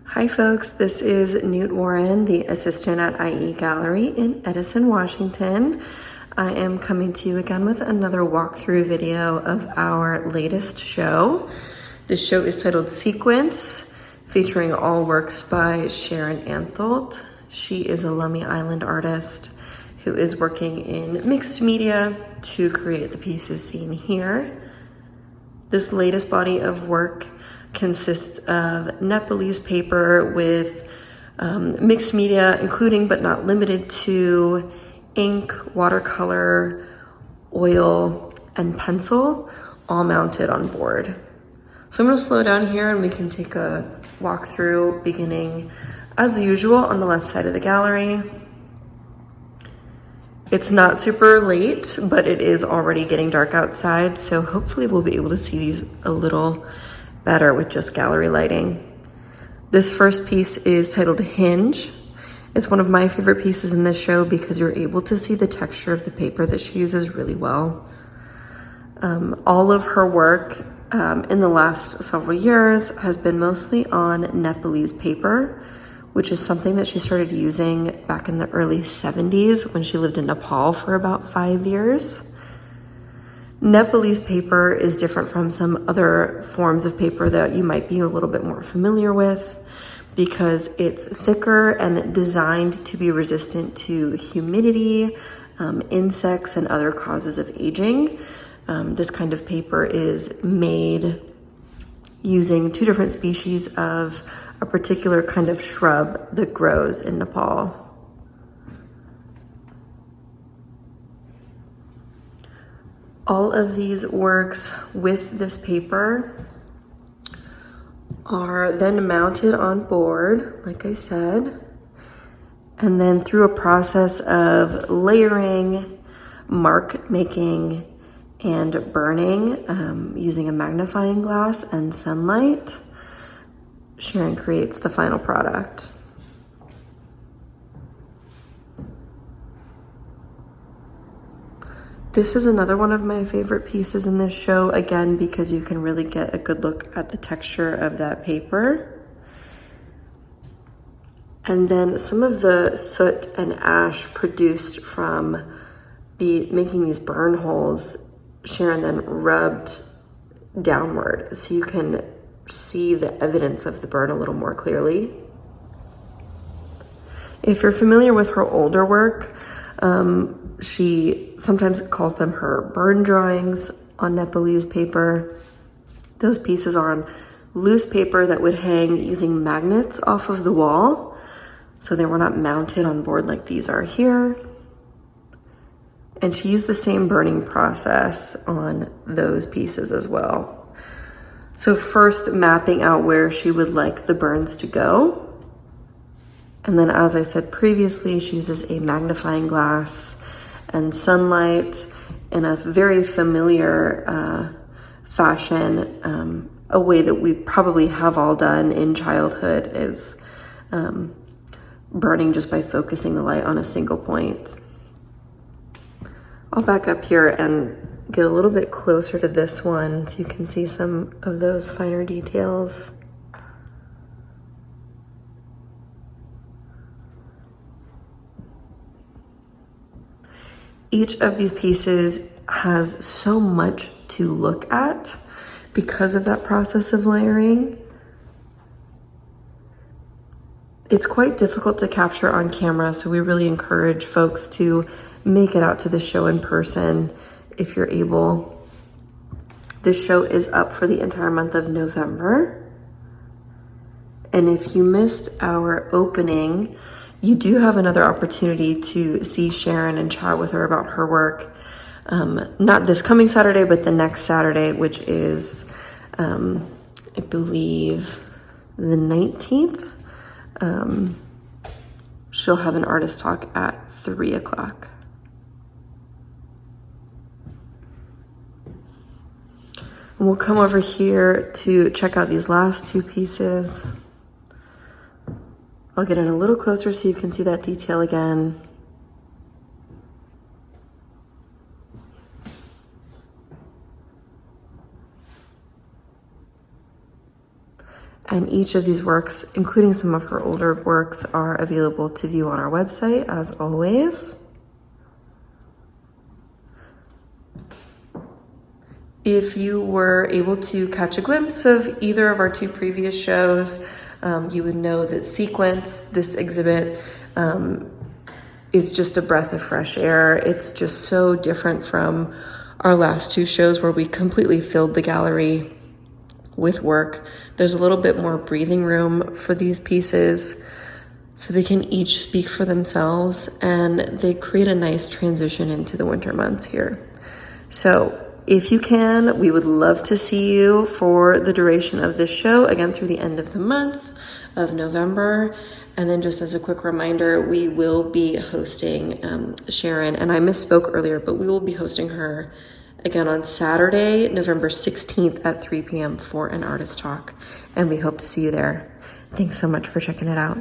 Hi folks, this is Newt Warren, the assistant at IE Gallery in Edison, Washington. I am coming to you again with another walkthrough video of our latest show. This show is titled Sequence, featuring all works by Sharron Antholt. She is a Lummi Island artist who is working in mixed media to create the pieces seen here. This latest body of work consists of Nepalese paper with mixed media, including but not limited to ink, watercolor, oil, and pencil, all mounted on board. So I'm going to slow down here and we can take a walk through, beginning as usual on the left side of the gallery. It's not super late, but it is already getting dark outside, so hopefully we'll be able to see these a little better with just gallery lighting. This first piece is titled Hinge. It's one of my favorite pieces in this show because you're able to see the texture of the paper that she uses really well. All of her work in the last several years has been mostly on Nepalese paper, which is something that she started using back in the early 70s when she lived in Nepal for about 5 years. Nepalese paper is different from some other forms of paper that you might be a little bit more familiar with because it's thicker and designed to be resistant to humidity, insects, and other causes of aging. This kind of paper is made using 2 different species of a particular kind of shrub that grows in Nepal. All of these works with this paper are then mounted on board, like I said, and then through a process of layering, mark making, and burning using a magnifying glass and sunlight, Sharron creates the final product. This is another one of my favorite pieces in this show, again, because you can really get a good look at the texture of that paper. And then some of the soot and ash produced from making these burn holes, Sharron then rubbed downward so you can see the evidence of the burn a little more clearly. If you're familiar with her older work, she sometimes calls them her burn drawings on Nepalese paper. Those pieces are on loose paper that would hang using magnets off of the wall, so they were not mounted on board like these are here. And she used the same burning process on those pieces as well. So first mapping out where she would like the burns to go. And then, as I said previously, she uses a magnifying glass and sunlight in a very familiar fashion. A way that we probably have all done in childhood is burning just by focusing the light on a single point. I'll back up here and get a little bit closer to this one so you can see some of those finer details. Each of these pieces has so much to look at because of that process of layering. It's quite difficult to capture on camera, so we really encourage folks to make it out to the show in person if you're able. This show is up for the entire month of November. And if you missed our opening, you do have another opportunity to see Sharron and chat with her about her work. Not this coming Saturday, but the next Saturday, which is, I believe, the 19th. She'll have an artist talk at 3 o'clock. And we'll come over here to check out these last 2 pieces. I'll get in a little closer so you can see that detail again. And each of these works, including some of her older works, are available to view on our website, as always. If you were able to catch a glimpse of either of our two previous shows, you would know that Sequence, this exhibit, is just a breath of fresh air. It's just so different from our last two shows where we completely filled the gallery with work. There's a little bit more breathing room for these pieces, so they can each speak for themselves, and they create a nice transition into the winter months here. So if you can, we would love to see you for the duration of this show, again through the end of the month of November. And then just as a quick reminder, we will be hosting Sharron, and I misspoke earlier, but we will be hosting her again on Saturday, November 16th at 3 p.m. for an artist talk, and we hope to see you there. Thanks so much for checking it out.